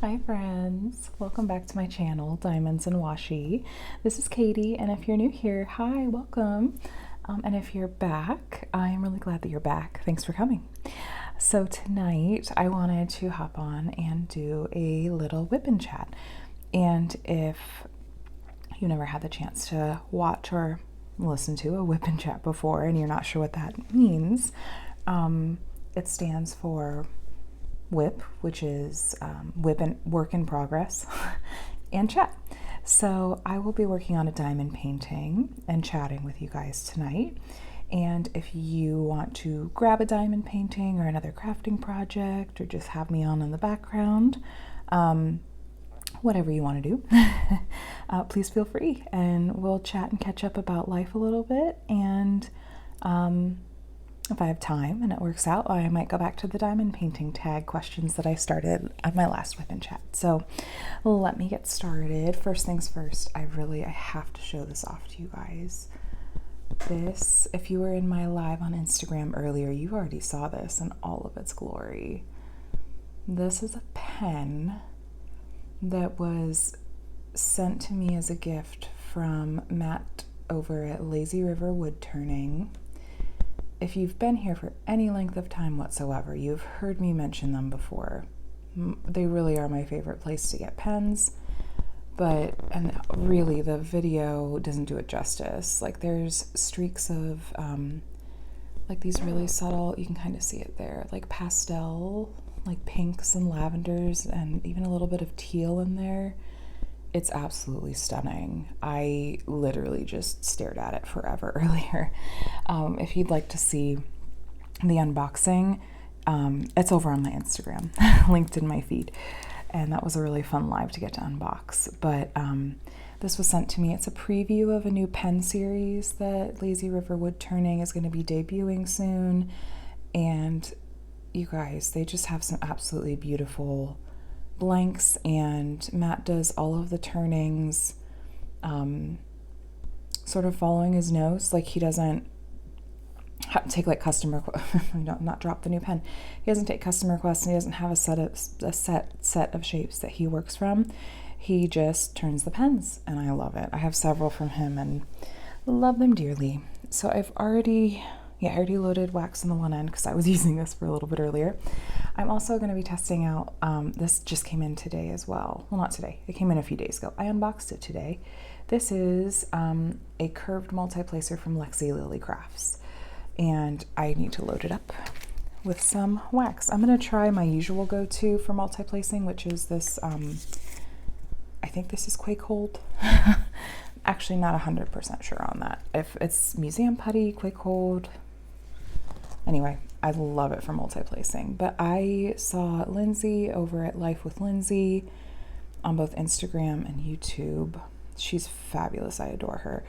Hi friends, welcome back to my channel, Diamonds and Washi. This is Katie, and if you're new here, hi, welcome. And if you're back, I'm really glad that you're back. Thanks for coming. So tonight, I wanted to hop on and do a little WIP and chat. And if you never had the chance to watch or listen to a WIP and chat before, and you're not sure what that means, it stands for WIP, which is WIP and work in progress, and chat. So I will be working on a diamond painting and chatting with you guys tonight. And if you want to grab a diamond painting or another crafting project, or just have me on in the background, whatever you want to do, please feel free, and we'll chat and catch up about life a little bit. And if I have time and it works out, I might go back to the diamond painting tag questions that I started on my last WIP and chat. So let me get started. First things first, I have to show this off to you guys. This, if you were in my live on Instagram earlier, you already saw this in all of its glory. This is a pen that was sent to me as a gift from Matt over at Lazy River Wood Turning. If you've been here for any length of time whatsoever, you've heard me mention them before. They really are my favorite place to get pens, and really the video doesn't do it justice. Like, there's streaks of like these really subtle, you can kind of see it there, like pastel, like pinks and lavenders, and even a little bit of teal in there. It's absolutely stunning. I literally just stared at it forever earlier. If you'd like to see the unboxing, it's over on my Instagram, linked in my feed. And that was a really fun live to get to unbox. But this was sent to me. It's a preview of a new pen series that Lazy River Wood Turning is going to be debuting soon. And you guys, they just have some absolutely beautiful blanks, and Matt does all of the turnings sort of following his nose. Like, he doesn't take like customer not drop the new pen. He doesn't take customer requests, and he doesn't have a set of shapes that he works from. He just turns the pens, and I love it. I have several from him and love them dearly. So I already loaded wax on the one end because I was using this for a little bit earlier. I'm also going to be testing out, this just came in today as well. Well, not today. It came in a few days ago. I unboxed it today. This is a curved multi-placer from Lexi Lily Crafts, and I need to load it up with some wax. I'm going to try my usual go-to for multi-placing, which is this, I think this is Quake Hold. Actually, not 100% sure on that. If it's Museum Putty, Quake Hold. Anyway, I love it for multi-placing. But I saw Lindsay over at Life with Lindsay on both Instagram and YouTube. She's fabulous. I adore her.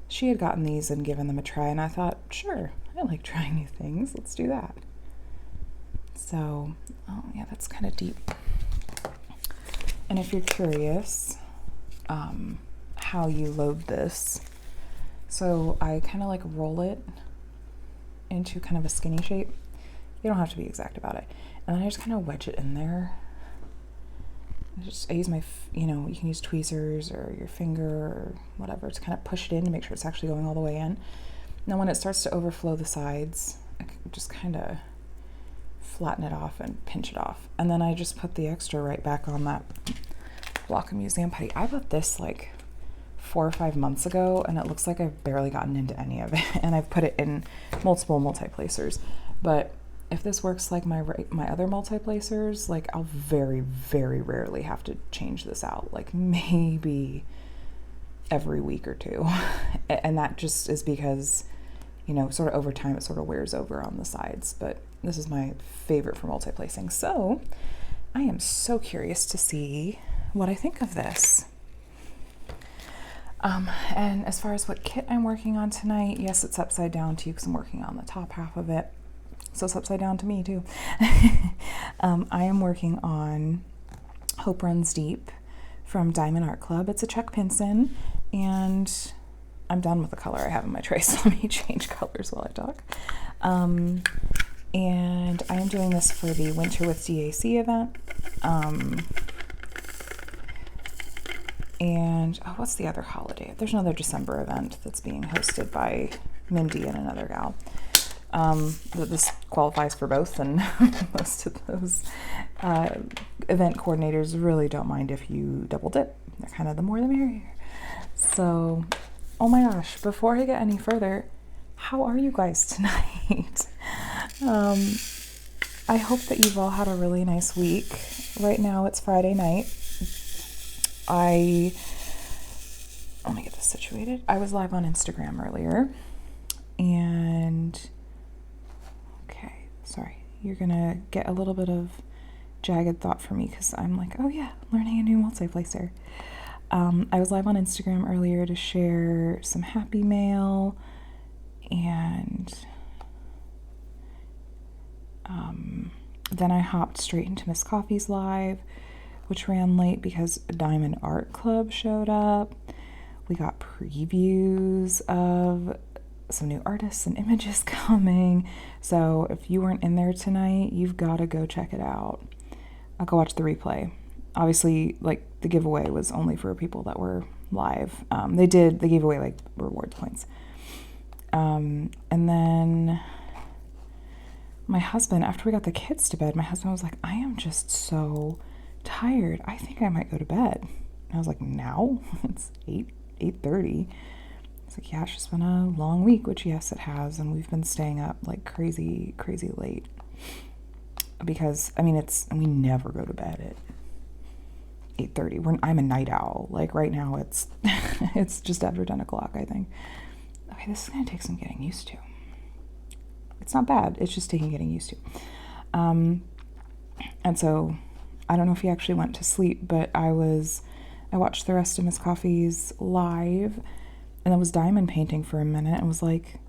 She had gotten these and given them a try, and I thought, sure, I like trying new things. Let's do that. So, oh yeah, that's kind of deep. And if you're curious how you load this, so I kind of like roll it into kind of a skinny shape. You don't have to be exact about it. And then I just kind of wedge it in there. I use my, you can use tweezers or your finger or whatever to kind of push it in to make sure it's actually going all the way in. Now when it starts to overflow the sides, I can just kind of flatten it off and pinch it off. And then I just put the extra right back on that block of Museum Putty. I bought this like 4 or 5 months ago, and it looks like I've barely gotten into any of it, and I've put it in multiple multi-placers. But if this works like my other multi-placers, like, I'll very, very rarely have to change this out, like maybe every week or two. And that just is because, sort of over time it sort of wears over on the sides. But this is my favorite for multi-placing. So I am so curious to see what I think of this. And as far as what kit I'm working on tonight, yes, it's upside down to you because I'm working on the top half of it. So it's upside down to me too. I am working on Hope Runs Deep from Diamond Art Club. It's a Chuck Pinson, and I'm done with the color I have in my tray, so let me change colors while I talk. And I am doing this for the Winter with DAC event. And what's the other holiday? There's another December event that's being hosted by Mindy and another gal. This qualifies for both, and most of those event coordinators really don't mind if you double dip. They're kind of the more the merrier. So, oh my gosh, before I get any further, how are you guys tonight? I hope that you've all had a really nice week. Right now it's Friday night. Let me get this situated. I was live on Instagram earlier, and okay, sorry, you're gonna get a little bit of jagged thought from me because I'm like, oh yeah, learning a new multiplacer. I was live on Instagram earlier to share some happy mail, and then I hopped straight into Miss Coffee's live, which ran late because Diamond Art Club showed up. We got previews of some new artists and images coming. So if you weren't in there tonight, you've got to go check it out. I'll go watch the replay. Obviously, like, the giveaway was only for people that were live. They gave away like rewards points. And then my husband, after we got the kids to bed, my husband was like, I am just so tired. I think I might go to bed. And I was like, now? It's 8:30. It's like, yeah, it's just been a long week, which yes, it has. And we've been staying up like crazy late. Because, I mean, we never go to bed at 8:30. I'm a night owl. Like right now it's, it's just after 10 o'clock, I think. Okay, this is going to take some getting used to. It's not bad. It's just taking getting used to. And so I don't know if he actually went to sleep, but I watched the rest of Miss Coffee's live, and I was diamond painting for a minute and was like,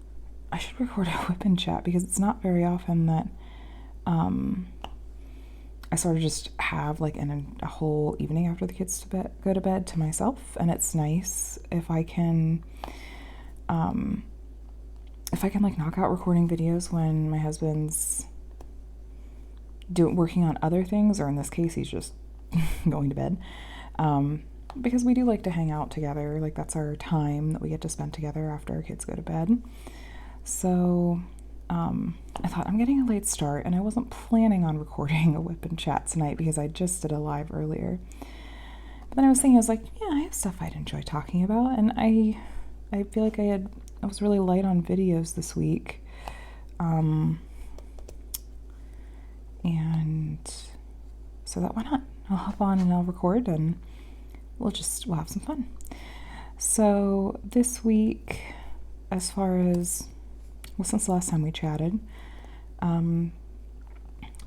I should record a WIP and chat, because it's not very often that I sort of just have like a whole evening after the kids go to bed to myself, and it's nice if I can like knock out recording videos when my husband's working on other things, or in this case he's just going to bed, because we do like to hang out together. Like, that's our time that we get to spend together after our kids go to bed. So I thought, I'm getting a late start, and I wasn't planning on recording a WIP and chat tonight because I just did a live earlier. But then I was thinking, I was like, yeah, I have stuff I'd enjoy talking about, and I feel like I was really light on videos this week. And so that, why not? I'll hop on and I'll record, and we'll have some fun. So this week, as far as, well, since the last time we chatted,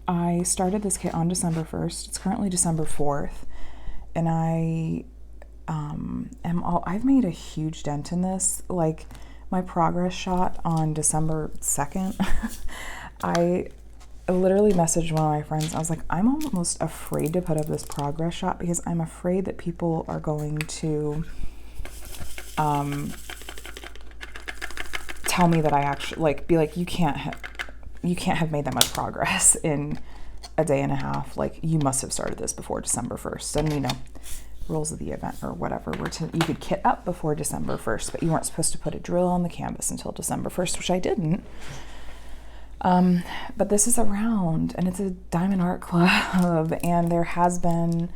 I started this kit on December 1st. It's currently December 4th, and I've made a huge dent in this. Like, my progress shot on December 2nd, I literally messaged one of my friends. I was like, I'm almost afraid to put up this progress shot because I'm afraid that people are going to tell me that I actually, like, be like, you can't have made that much progress in a day and a half. Like, you must have started this before December 1st. And, you know, rules of the event or whatever you could kit up before December 1st, but you weren't supposed to put a drill on the canvas until December 1st, which I didn't. But this is around, and it's a Diamond Art Club, and there has been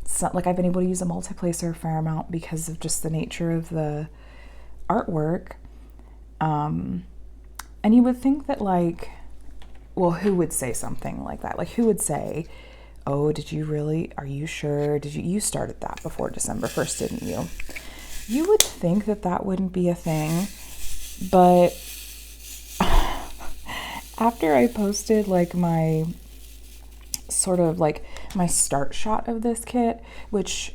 some, like, I've been able to use a multiplacer a fair amount because of just the nature of the artwork. And you would think that, like, well, who would say something like that? Like, who would say, oh, did you really, are you sure? You started that before December 1st, didn't you? You would think that that wouldn't be a thing, but after I posted, like, my sort of, like, my start shot of this kit, which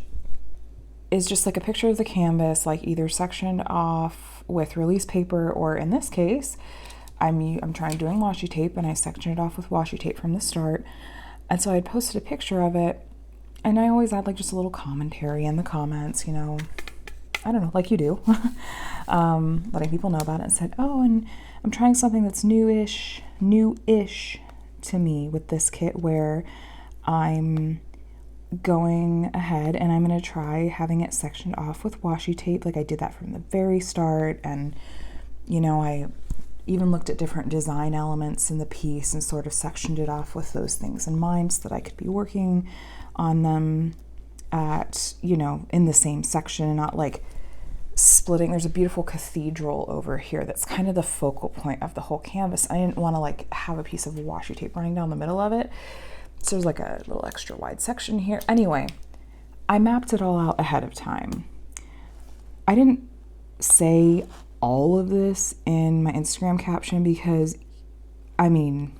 is just, like, a picture of the canvas, like, either sectioned off with release paper, or in this case, I'm doing washi tape, and I sectioned it off with washi tape from the start. And so I had posted a picture of it, and I always add, like, just a little commentary in the comments, you know, I don't know, like you do, letting people know about it, and said, oh, and I'm trying something that's newish, new-ish to me with this kit, where I'm going ahead and I'm going to try having it sectioned off with washi tape. Like I did that from the very start, and you know, I even looked at different design elements in the piece and sort of sectioned it off with those things in mind so that I could be working on them at, you know, in the same section and not like splitting. There's a beautiful cathedral over here that's kind of the focal point of the whole canvas. I didn't want to like have a piece of washi tape running down the middle of it. So there's like a little extra wide section here. Anyway, I mapped it all out ahead of time. I didn't say all of this in my Instagram caption because, I mean,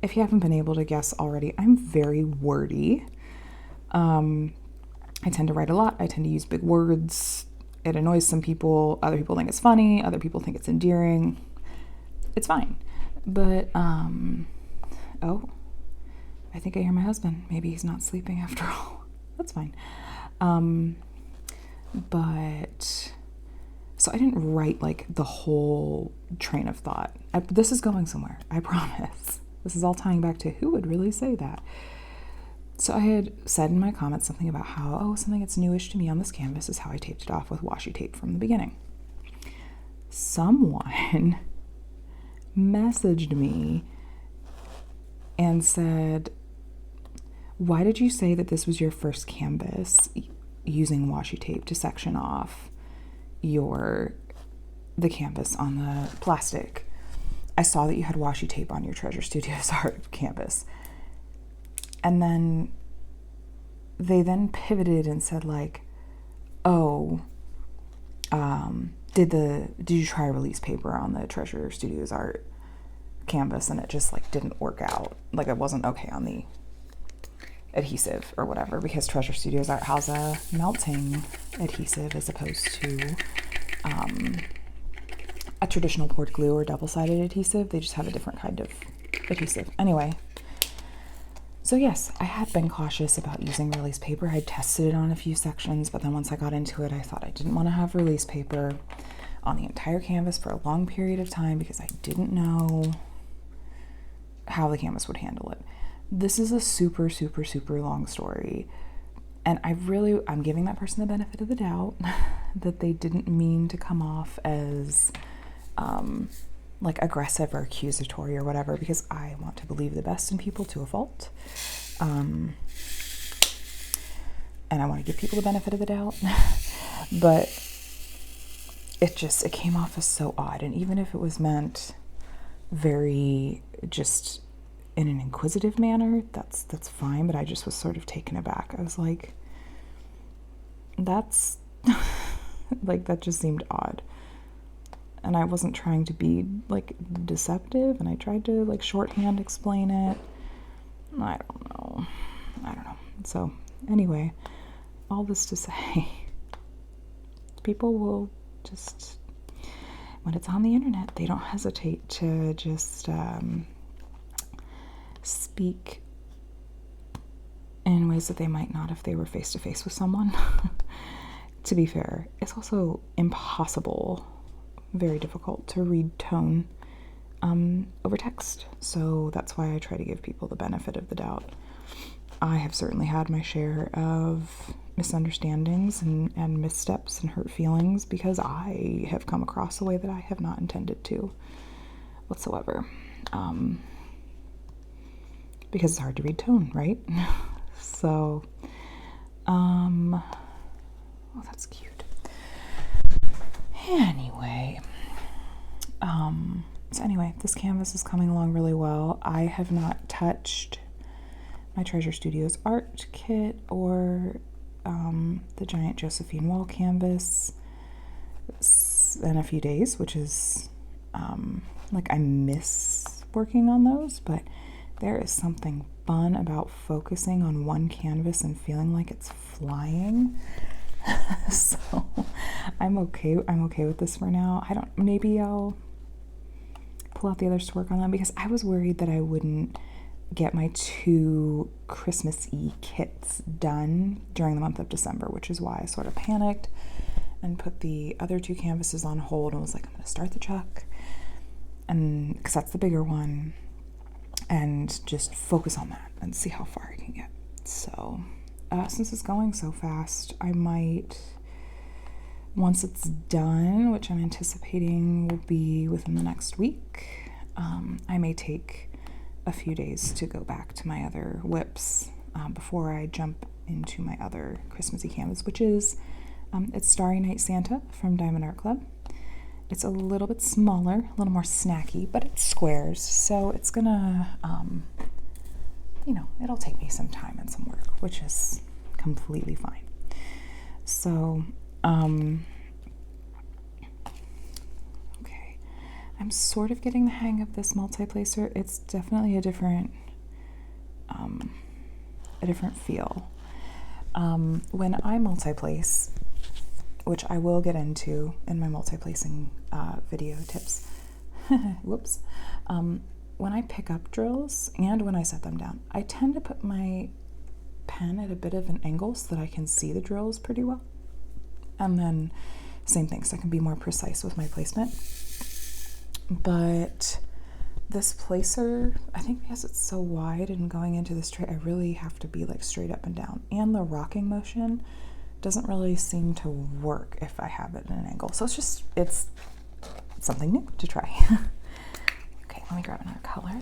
if you haven't been able to guess already, I'm very wordy. I tend to write a lot. I tend to use big words. It annoys some people. Other people think it's funny. Other people think it's endearing. It's fine. But, oh, I think I hear my husband. Maybe he's not sleeping after all. That's fine. But... So I didn't write like the whole train of thought. This is going somewhere, I promise. This is all tying back to who would really say that. So I had said in my comments something about how, oh, something that's newish to me on this canvas is how I taped it off with washi tape from the beginning. Someone messaged me and said, why did you say that this was your first canvas using washi tape to section off the canvas on the plastic? I saw that you had washi tape on your Treasure Studios art canvas. And then they then pivoted and said like, oh, did you try release paper on the Treasure Studios art canvas and it just like didn't work out? Like it wasn't okay on the adhesive or whatever, because Treasure Studios art has a melting adhesive as opposed to a traditional poured glue or double-sided adhesive. They just have a different kind of adhesive. Anyway, so yes, I had been cautious about using release paper. I tested it on a few sections, but then once I got into it, I thought I didn't want to have release paper on the entire canvas for a long period of time because I didn't know how the canvas would handle it. This is a super, super, super long story. And I'm giving that person the benefit of the doubt that they didn't mean to come off as like aggressive or accusatory or whatever, because I want to believe the best in people to a fault. And I want to give people the benefit of the doubt. But it came off as so odd. And even if it was meant very just in an inquisitive manner, that's fine. But I just was sort of taken aback. I was like, that's like, that just seemed odd. And I wasn't trying to be like deceptive, and I tried to like shorthand explain it. I don't know. So anyway, all this to say, people will just, when it's on the internet, they don't hesitate to just speak in ways that they might not if they were face to face with someone. To be fair, it's also impossible, very difficult to read tone over text. So that's why I try to give people the benefit of the doubt. I have certainly had my share of misunderstandings and missteps and hurt feelings because I have come across a way that I have not intended to whatsoever. Because it's hard to read tone, right? So, oh, that's cute. Anyway, this canvas is coming along really well. I have not touched my Treasure Studios art kit or the giant Josephine wall canvas in a few days, which is like, I miss working on those, but there is something fun about focusing on one canvas and feeling like it's flying. So I'm okay with this for now. Maybe I'll pull out the others to work on them, because I was worried that I wouldn't get my 2 Christmas-y kits done during the month of December, which is why I sort of panicked and put the other 2 canvases on hold and was like, I'm going to start the truck and because that's the bigger one, and just focus on that and see how far I can get. So since it's going so fast, I might, once it's done, which I'm anticipating will be within the next week, I may take a few days to go back to my other WIPs before I jump into my other Christmassy canvas, which is it's Starry Night Santa from Diamond Art Club. It's a little bit smaller, a little more snacky, but it's squares, so it's gonna, it'll take me some time and some work, which is completely fine. So, okay, I'm sort of getting the hang of this multi-placer. It's definitely a different feel. When I multi-place, which I will get into in my multi-placing video tips. Whoops. When I pick up drills and when I set them down, I tend to put my pen at a bit of an angle so that I can see the drills pretty well. And then same thing, so I can be more precise with my placement. But this placer, I think because it's so wide and going into the straight, I really have to be like straight up and down. And the rocking motion doesn't really seem to work if I have it at an angle. So it's something new to try. Okay, let me grab another color.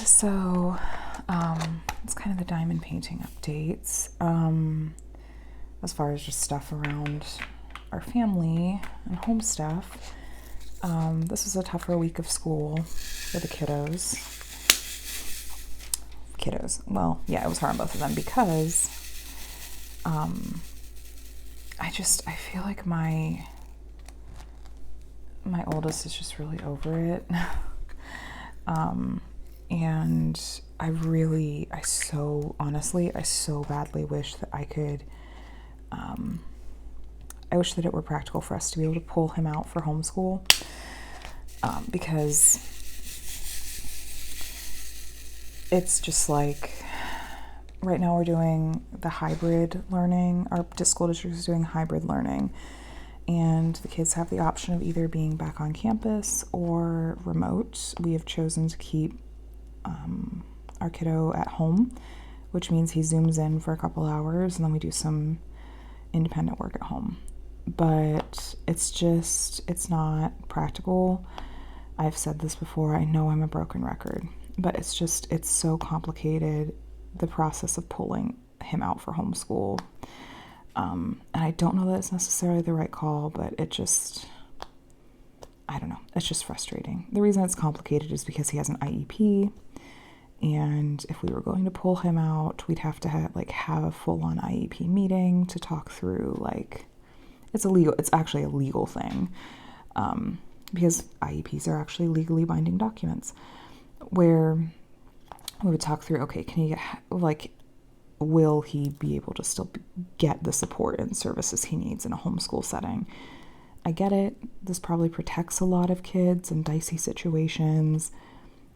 So it's kind of the diamond painting updates. As far as just stuff around our family and home stuff. This was a tougher week of school for the kiddos. Well, yeah, it was hard on both of them because I feel like my oldest is just really over it. And I so badly wish that I could, I wish that it were practical for us to be able to pull him out for homeschool, because it's just like, right now we're doing the hybrid learning. Our school district is doing hybrid learning, and the kids have the option of either being back on campus or remote. We have chosen to keep our kiddo at home, which means he zooms in for a couple hours and then we do some independent work at home. But it's not practical. I've said this before, I know I'm a broken record, but it's so complicated, the process of pulling him out for homeschool. And I don't know that it's necessarily the right call, but I don't know, it's just frustrating. The reason it's complicated is because he has an IEP, and if we were going to pull him out, we'd have to have a full-on IEP meeting to talk through, it's actually a legal thing, because IEPs are actually legally binding documents, where we would talk through, okay, can he will he be able to still get the support and services he needs in a homeschool setting? I get it. This probably protects a lot of kids in dicey situations,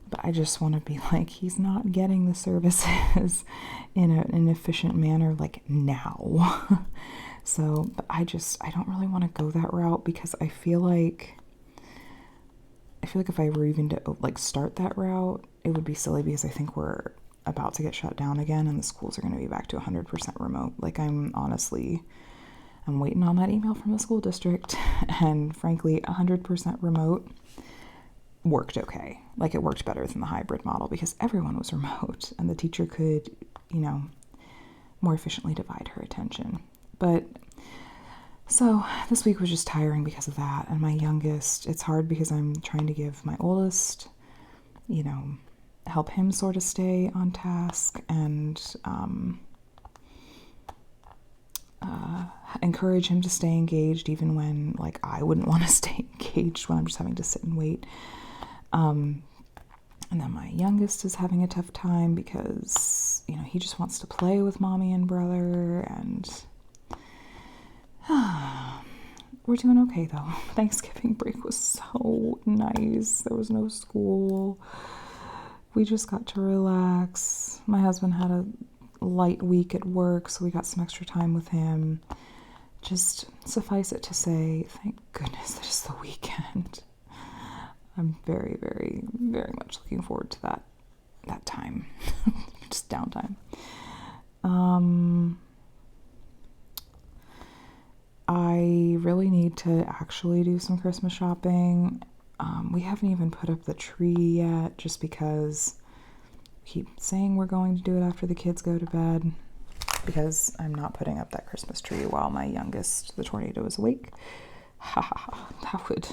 but I just want to be like, he's not getting the services in an efficient manner now. So, but I don't really want to go that route, because I feel like if I were even to start that route, it would be silly, because I think we're about to get shut down again and the schools are going to be back to 100% remote. I'm waiting on that email from the school district, and frankly, 100% remote worked okay. It worked better than the hybrid model because everyone was remote and the teacher could, more efficiently divide her attention. But so this week was just tiring because of that. And my youngest, it's hard because I'm trying to give my oldest, help him sort of stay on task and encourage him to stay engaged even when I wouldn't want to stay engaged when I'm just having to sit and wait. And then my youngest is having a tough time because, he just wants to play with mommy and brother, and we're doing okay though. Thanksgiving break was so nice. There was no school. We just got to relax. My husband had a light week at work, so we got some extra time with him. just suffice it to say, thank goodness that it's the weekend. I'm very, very, very much looking forward to that time. Just downtime. I really need to actually do some Christmas shopping. We haven't even put up the tree yet, just because we keep saying we're going to do it after the kids go to bed, because I'm not putting up that Christmas tree while my youngest, the tornado, is awake. Ha ha ha. That would...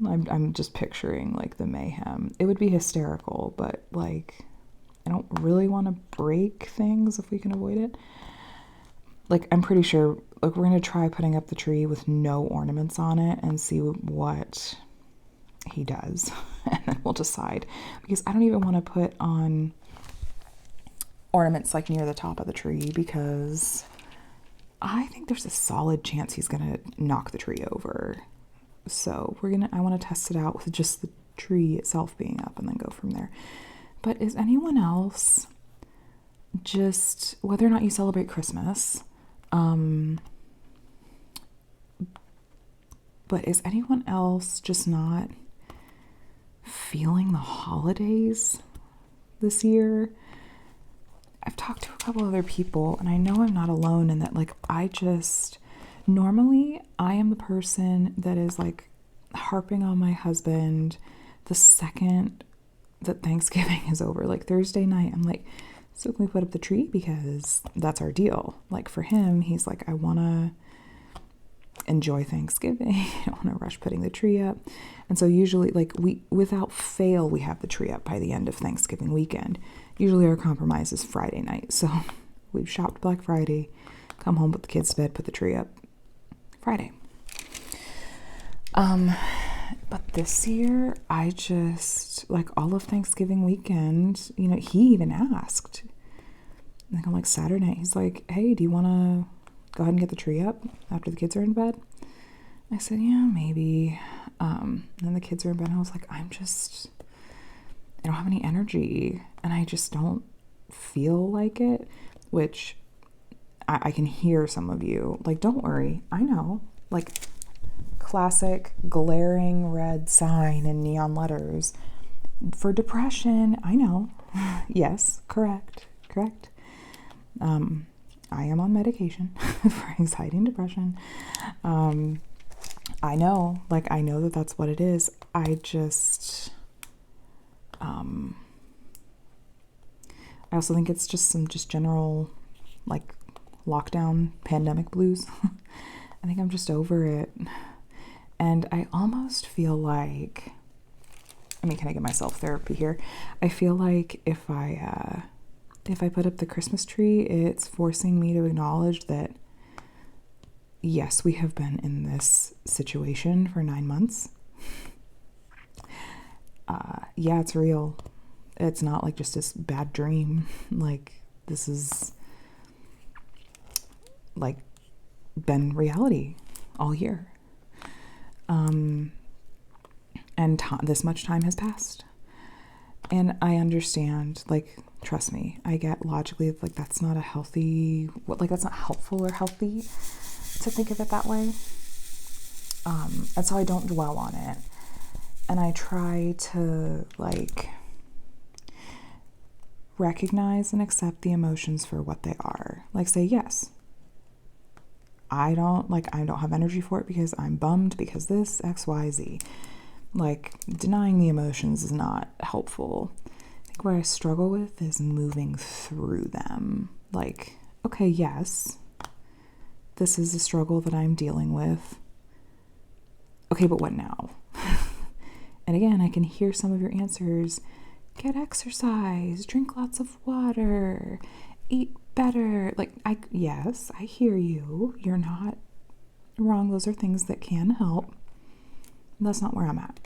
I'm just picturing, like, the mayhem. It would be hysterical, but, like, I don't really want to break things if we can avoid it. Like, I'm pretty sure, like, we're going to try putting up the tree with no ornaments on it and see what he does. And then we'll decide. Because I don't even want to put on ornaments, like, near the top of the tree, because I think there's a solid chance he's going to knock the tree over. So I want to test it out with just the tree itself being up and then go from there. But is anyone else, just whether or not you celebrate Christmas, but is anyone else just not feeling the holidays this year? I've talked to a couple other people, and I know I'm not alone in that. Like, normally I am the person that is, like, harping on my husband the second that Thanksgiving is over. Like, Thursday night, I'm like, so can we put up the tree? Because that's our deal. Like, for him, he's like, I want to enjoy Thanksgiving. I don't want to rush putting the tree up. And so usually, like, without fail, we have the tree up by the end of Thanksgiving weekend. Usually our compromise is Friday night. So we've shopped Black Friday, come home, put the kids to bed, put the tree up Friday. But this year, I just, like, all of Thanksgiving weekend, you know, he even asked, like, on, like, Saturday night, he's like, hey, do you want to go ahead and get the tree up after the kids are in bed? I said, yeah, maybe. And then the kids are in bed, and I was like, I don't have any energy, and I just don't feel like it, which I can hear some of you, like, don't worry, I know, like, classic glaring red sign in neon letters for depression. I know. Yes, correct. I am on medication for anxiety and depression. I know, like, I know that that's what it is. I just, I also think it's just some general, like, lockdown pandemic blues. I think I'm just over it. And I almost feel like, I mean, can I give myself therapy here? I feel like if I put up the Christmas tree, it's forcing me to acknowledge that, yes, we have been in this situation for 9 months. Yeah, it's real. It's not like just this bad dream. Like, this is, like, been reality all year. And this much time has passed. And I understand, like, trust me, I get logically, like, that's not a healthy, like, that's not helpful or healthy to think of it that way. And so I don't dwell on it. And I try to, like, recognize and accept the emotions for what they are. Like, say, yes, I don't have energy for it because I'm bummed because this, X, Y, Z. Like, denying the emotions is not helpful. I think what I struggle with is moving through them. Like, okay, yes, this is a struggle that I'm dealing with. Okay, but what now? And again, I can hear some of your answers. Get exercise, drink lots of water, eat better. Like, yes, I hear you. You're not wrong. Those are things that can help. That's not where I'm at.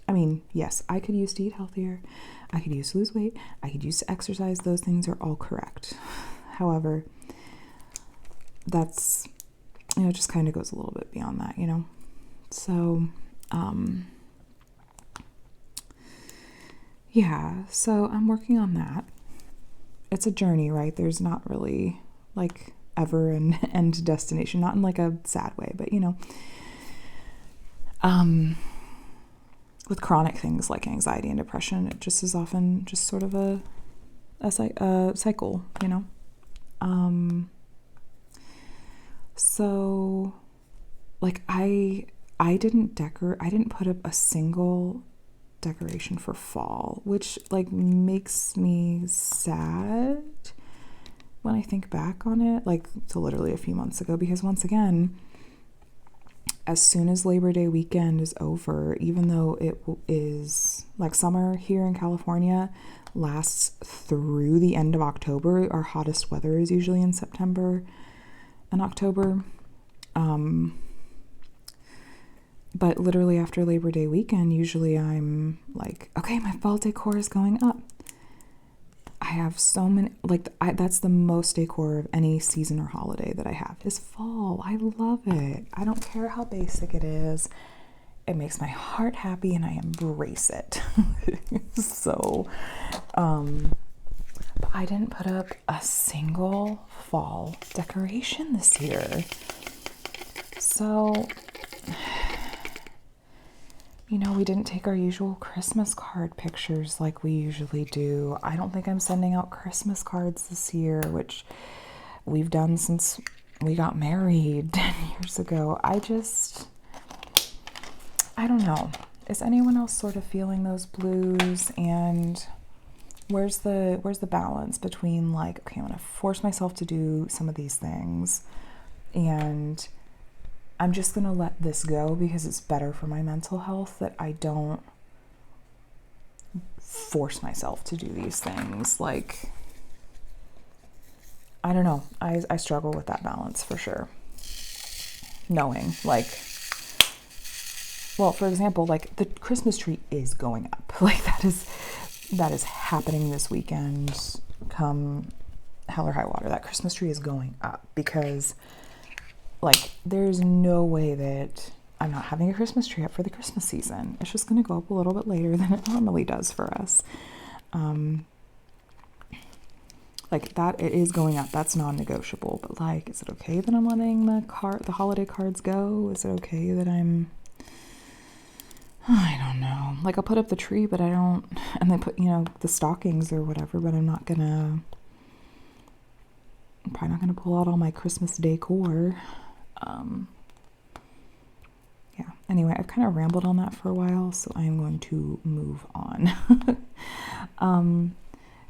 I mean, yes, I could use to eat healthier. I could use to lose weight. I could use to exercise. Those things are all correct. However, that's, you know, it just kind of goes a little bit beyond that, you know? So, yeah, so I'm working on that. it's a journey, right? There's not really like ever an end destination, not in like a sad way, but with chronic things like anxiety and depression, it just is often just sort of a cycle, so like I didn't put up a single decoration for fall, which like makes me sad when I think back on it, like to literally a few months ago, because once again, as soon as Labor Day weekend is over, even though it is like summer here in California lasts through the end of October, our hottest weather is usually in September and October. But literally after Labor Day weekend, usually I'm like, okay, my fall decor is going up. I have so many, like, that's the most decor of any season or holiday that I have is fall. I love it. I don't care how basic it is. It makes my heart happy and I embrace it. So, but I didn't put up a single fall decoration this year. So, we didn't take our usual Christmas card pictures like we usually do. I don't think I'm sending out Christmas cards this year, which we've done since we got married 10 years ago. I don't know. Is anyone else sort of feeling those blues? And where's the balance between like, okay, I'm going to force myself to do some of these things and I'm just going to let this go because it's better for my mental health that I don't force myself to do these things. Like, I don't know. I struggle with that balance for sure. Knowing, like, well, for example, like the Christmas tree is going up. Like that is happening this weekend. Come hell or high water, that Christmas tree is going up because like, there's no way that I'm not having a Christmas tree up for the Christmas season. It's just going to go up a little bit later than it normally does for us. Like, that, it is going up. That's non-negotiable. But, like, is it okay that I'm letting the holiday cards go? Is it okay that I don't know. Like, I'll put up the tree, but I don't... And then put, the stockings or whatever, but I'm probably not going to pull out all my Christmas decor. Yeah, anyway, I've kind of rambled on that for a while, so I am going to move on.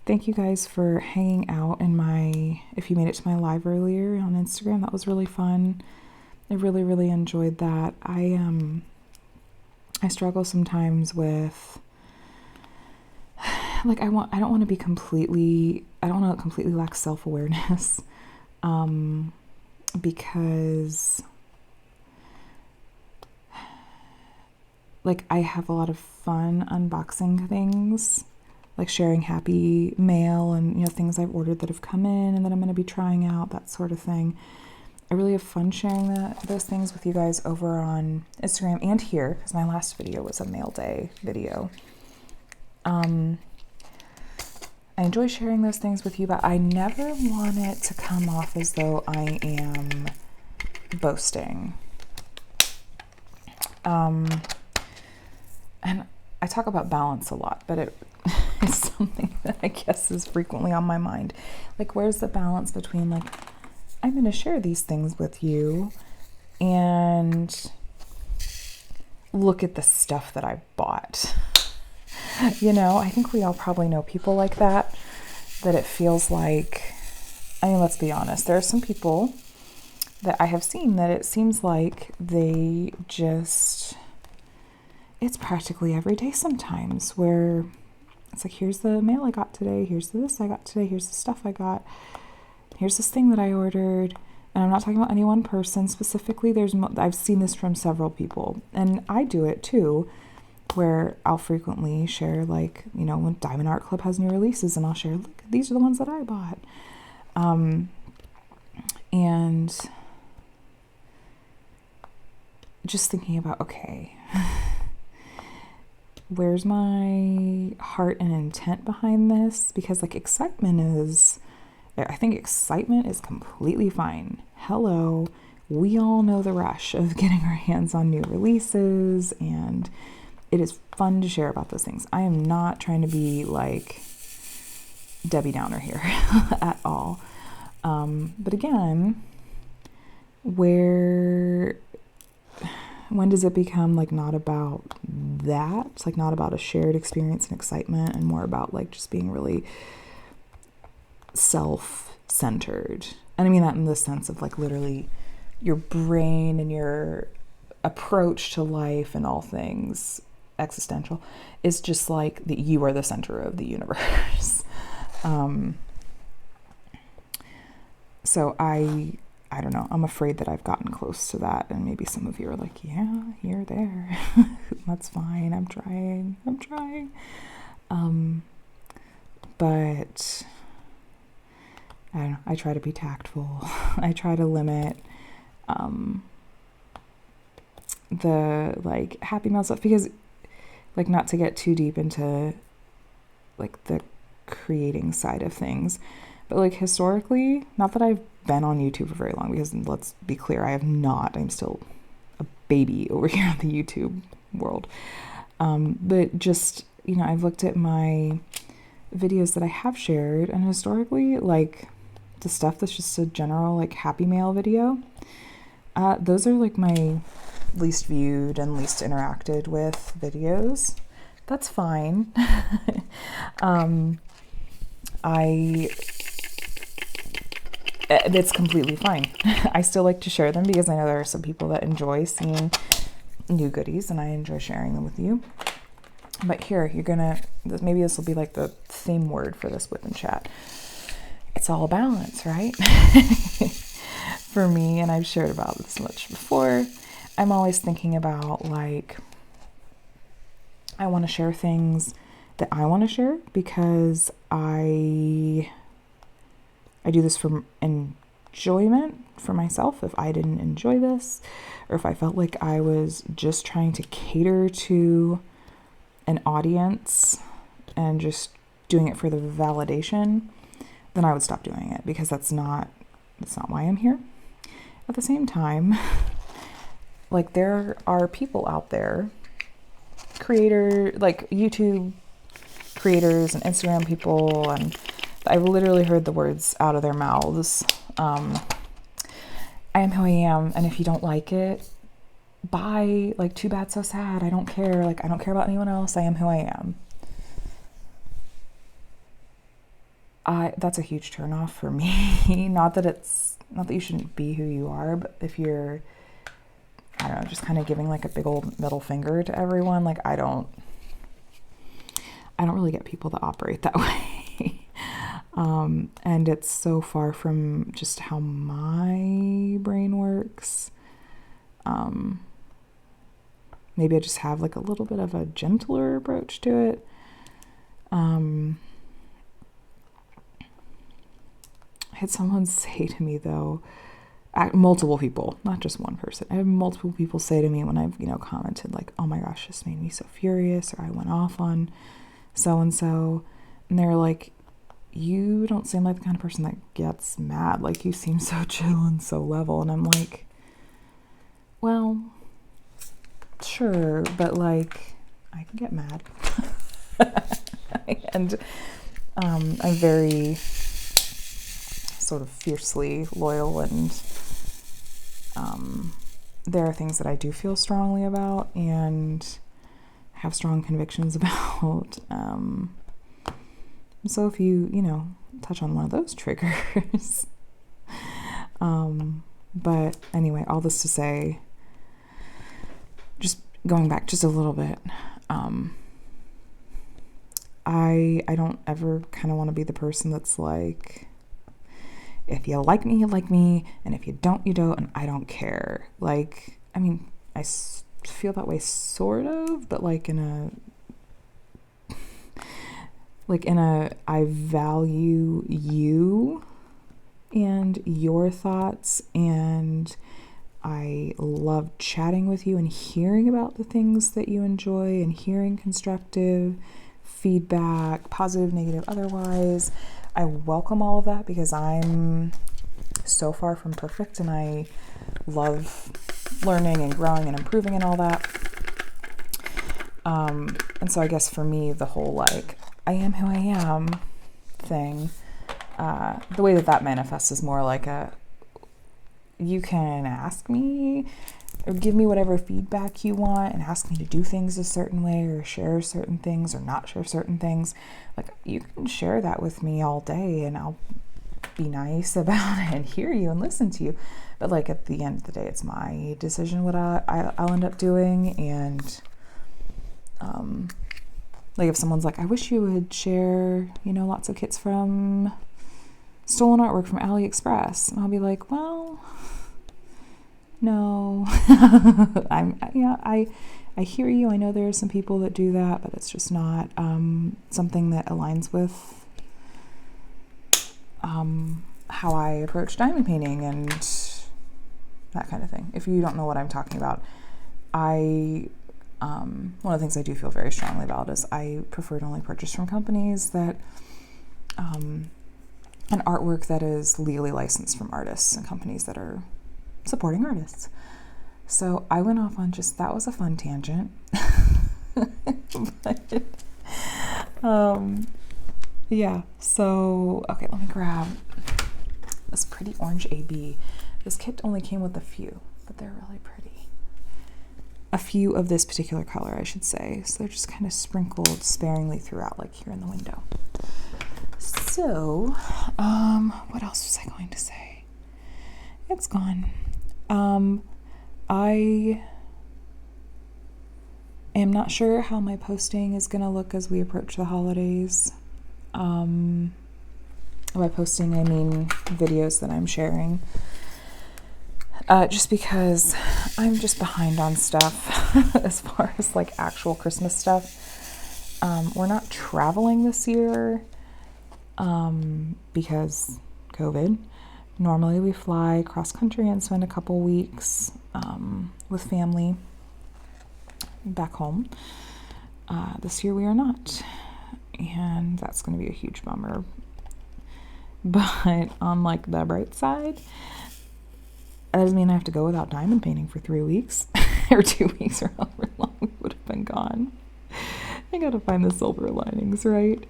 Thank you guys for hanging out if you made it to my live earlier on Instagram. That was really fun. I really, really enjoyed that. I struggle sometimes with, like, I don't want to completely lack self-awareness. Because like I have a lot of fun unboxing things, like sharing happy mail and things I've ordered that have come in and that I'm going to be trying out, that sort of thing. I really have fun sharing those things with you guys over on Instagram and here, because my last video was a mail day video. I enjoy sharing those things with you, but I never want it to come off as though I am boasting. And I talk about balance a lot, but it's something that I guess is frequently on my mind. Like, where's the balance between, like, I'm going to share these things with you and look at the stuff that I bought. I think we all probably know people like that it feels like, let's be honest, there are some people that I have seen that it seems like they just, it's practically every day sometimes where it's like, here's the mail I got today, here's this I got today, here's the stuff I got, here's this thing that I ordered. And I'm not talking about any one person specifically. I've seen this from several people, and I do it too, where I'll frequently share, like, when Diamond Art Club has new releases, and I'll share, look, these are the ones that I bought. And just thinking about, okay, where's my heart and intent behind this? Because like I think excitement is completely fine. Hello, we all know the rush of getting our hands on new releases, and it is fun to share about those things. I am not trying to be like Debbie Downer here at all. But again, when does it become like not about that? It's like not about a shared experience and excitement, and more about like just being really self-centered. And I mean that in the sense of like literally your brain and your approach to life and all things existential is just like that you are the center of the universe. So I don't know. I'm afraid that I've gotten close to that, and maybe some of you are like, yeah, you're there. That's fine. I'm trying. But I don't know. I try to be tactful. I try to limit the like happy mail stuff, because like not to get too deep into like the creating side of things, but like historically, not that I've been on YouTube for very long, because let's be clear, I have not. I'm still a baby over here in the YouTube world. But just, you know, I've looked at my videos that I have shared, and historically, like the stuff that's just a general like happy mail video, those are like my least viewed and least interacted with videos. That's fine. It's completely fine. I still like to share them because I know there are some people that enjoy seeing new goodies, and I enjoy sharing them with you. But here, maybe this will be like the theme word for this WIP and chat. It's all a balance, right? For me, and I've shared about this much before, I'm always thinking about like, I want to share things that I want to share because I do this for enjoyment for myself. If I didn't enjoy this, or if I felt like I was just trying to cater to an audience and just doing it for the validation, then I would stop doing it, because that's not why I'm here. At the same time, like there are people out there, like YouTube creators and Instagram people, and I've literally heard the words out of their mouths. I am who I am, and if you don't like it, bye. Like, too bad, so sad. I don't care. Like, I don't care about anyone else. I am who I am. That's a huge turnoff for me. Not that you shouldn't be who you are, but if you're, I don't know, just kind of giving like a big old middle finger to everyone, like I don't really get people that operate that way. And it's so far from just how my brain works. Maybe I just have like a little bit of a gentler approach to it. I had someone say to me though, multiple people, not just one person. I had multiple people say to me when I've, commented like, oh my gosh, this made me so furious, or I went off on so-and-so. And they're like, you don't seem like the kind of person that gets mad. Like, you seem so chill and so level. And I'm like, well, sure, but like, I can get mad. And I'm very sort of fiercely loyal, and there are things that I do feel strongly about and have strong convictions about. So if you touch on one of those triggers. But anyway, all this to say, just going back just a little bit, I don't ever kind of want to be the person that's like, if you like me, you like me, and if you don't, you don't, and I don't care. Like, I mean, I feel that way sort of, but like in a I value you and your thoughts, and I love chatting with you and hearing about the things that you enjoy and hearing constructive feedback, positive, negative, otherwise. I welcome all of that because I'm so far from perfect and I love learning and growing and improving and all that. And so I guess for me, the whole like, I am who I am thing, the way that manifests is more like you can ask me or give me whatever feedback you want and ask me to do things a certain way or share certain things or not share certain things. Like, you can share that with me all day and I'll be nice about it and hear you and listen to you. But like at the end of the day, it's my decision what I'll end up doing. And like if someone's like, I wish you would share, lots of kits from stolen artwork from AliExpress, and I'll be like, well, no. I hear you. I know there are some people that do that, but it's just not something that aligns with how I approach diamond painting and that kind of thing. If you don't know what I'm talking about, one of the things I do feel very strongly about is I prefer to only purchase from companies that an artwork that is legally licensed from artists and companies that are supporting artists. So I went off on that was a fun tangent. But, yeah, so, okay, let me grab this pretty orange AB. This kit only came with a few, but they're really pretty. A few of this particular color, I should say. So they're just kind of sprinkled sparingly throughout, like here in the window. So, what else was I going to say? It's gone. I am not sure how my posting is going to look as we approach the holidays. By posting, I mean videos that I'm sharing. Just because I'm just behind on stuff as far as like actual Christmas stuff. We're not traveling this year because COVID. Normally we fly cross country and spend a couple weeks with family back home. This year we are not, and that's going to be a huge bummer. But on like the bright side, that doesn't mean I have to go without diamond painting for 3 weeks or 2 weeks or however long we would have been gone. I gotta find the silver linings, right?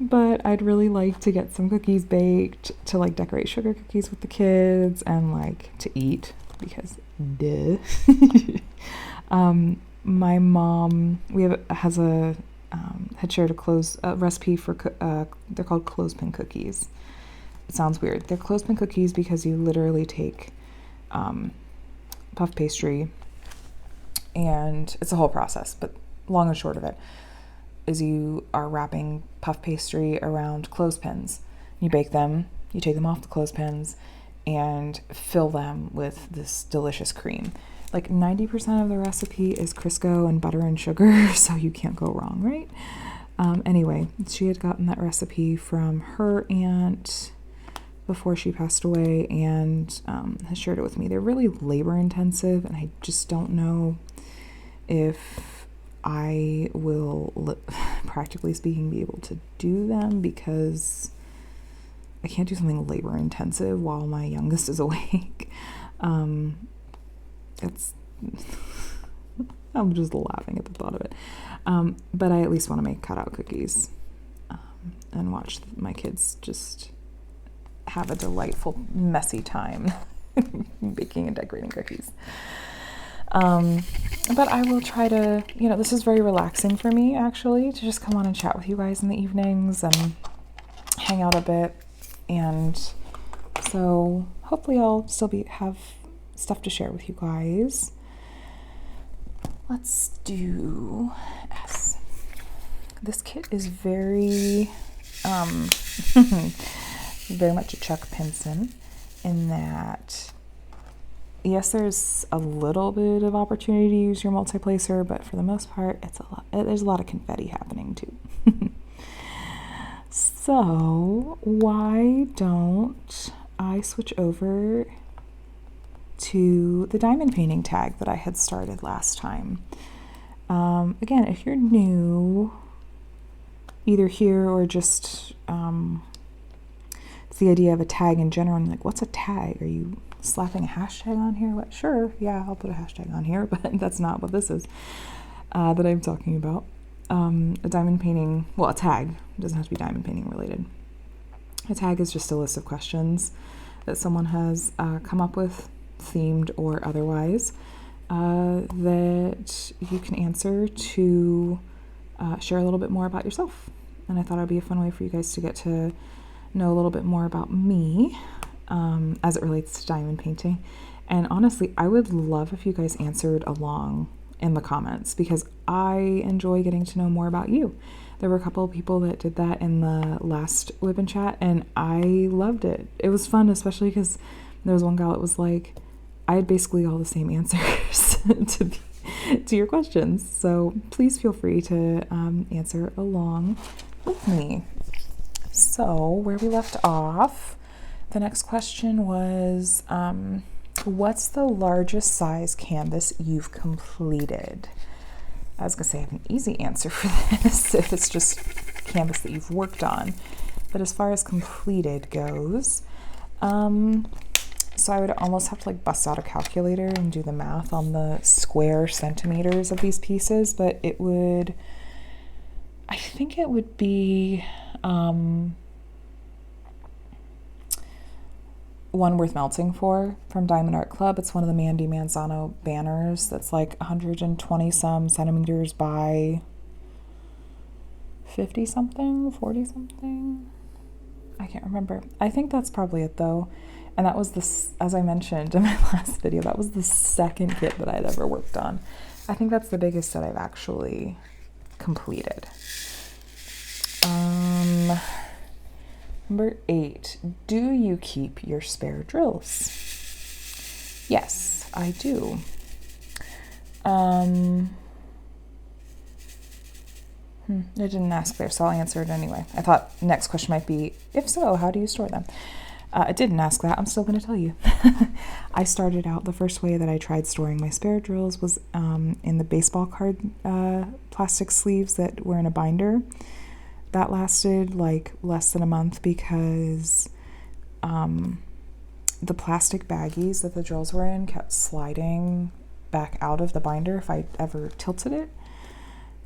But I'd really like to get some cookies baked to like decorate sugar cookies with the kids and like to eat because duh. My mom had shared a recipe for they're called clothespin cookies. It sounds weird. They're clothespin cookies because you literally take puff pastry, and it's a whole process, but long and short of it is you are wrapping puff pastry around clothespins. You bake them, you take them off the clothespins, and fill them with this delicious cream. Like 90% of the recipe is Crisco and butter and sugar, so you can't go wrong, right? Anyway, she had gotten that recipe from her aunt before she passed away and has shared it with me. They're really labor intensive, and I just don't know if I will, practically speaking, be able to do them because I can't do something labor intensive while my youngest is awake. I'm just laughing at the thought of it. But I at least want to make cutout cookies and watch my kids just have a delightful, messy time baking and decorating cookies. But I will try to, this is very relaxing for me, actually, to just come on and chat with you guys in the evenings and hang out a bit. And so hopefully I'll still have stuff to share with you guys. Let's do S. This kit is very, very much a Chuck Pinson in that, yes, there's a little bit of opportunity to use your multi-placer, but for the most part, there's a lot of confetti happening too. So why don't I switch over to the diamond painting tag that I had started last time. Again, if you're new, either here or just it's the idea of a tag in general, and like, what's a tag? Are you slapping a hashtag on here? What? Sure, yeah, I'll put a hashtag on here, but that's not what this is that I'm talking about. A diamond painting, well, a tag, it doesn't have to be diamond painting related. A tag is just a list of questions that someone has come up with, themed or otherwise, that you can answer to share a little bit more about yourself. And I thought it would be a fun way for you guys to get to know a little bit more about me as it relates to diamond painting. And honestly, I would love if you guys answered along in the comments, because I enjoy getting to know more about you. There were a couple of people that did that in the last WIP and chat, and I loved it. It was fun, especially because there was one gal that was like, I had basically all the same answers to your questions. So please feel free to answer along with me. So where we left off, the next question was, what's the largest size canvas you've completed? I was gonna say I have an easy answer for this if it's just canvas that you've worked on. But as far as completed goes, so I would almost have to like bust out a calculator and do the math on the square centimeters of these pieces, but it would, I think it would be one worth melting for from Diamond Art Club. It's one of the Mandy Manzano banners that's like 120 some centimeters by 50 something, 40 something. I can't remember. I think that's probably it though. And that was this, as I mentioned in my last video, that was the second kit that I'd ever worked on. I think that's the biggest that I've actually completed. Number 8, do you keep your spare drills? Yes, I do. It didn't ask there, so I'll answer it anyway. I thought next question might be, if so, how do you store them? It didn't ask that. I'm still going to tell you. I started out, the first way that I tried storing my spare drills was in the baseball card plastic sleeves that were in a binder. That lasted like less than a month because the plastic baggies that the drills were in kept sliding back out of the binder if I ever tilted it.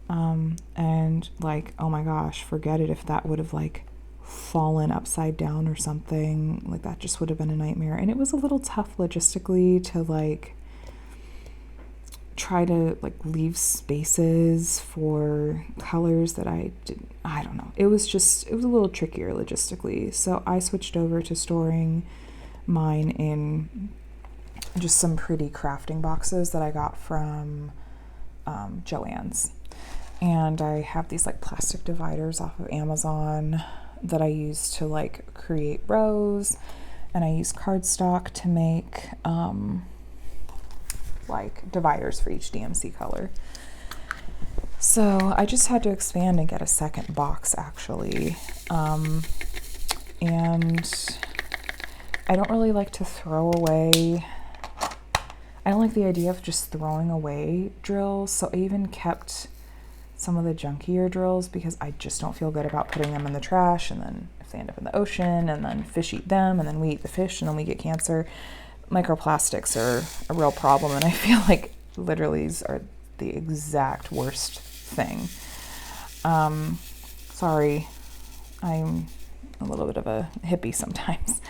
And like, oh my gosh, forget it if that would have like fallen upside down or something. Like that just would have been a nightmare. And it was a little tough logistically to like try to like leave spaces for colors that I don't know. It was a little trickier logistically. So I switched over to storing mine in just some pretty crafting boxes that I got from Joann's. And I have these like plastic dividers off of Amazon that I use to like create rows, and I use cardstock to make like dividers for each DMC color. So I just had to expand and get a second box actually. And I don't really like to throw away, I don't like the idea of just throwing away drills, so I even kept some of the junkier drills because I just don't feel good about putting them in the trash, and then if they end up in the ocean and then fish eat them and then we eat the fish and then we get cancer. Microplastics are a real problem, and I feel like literally these are the exact worst thing. Sorry, I'm a little bit of a hippie sometimes,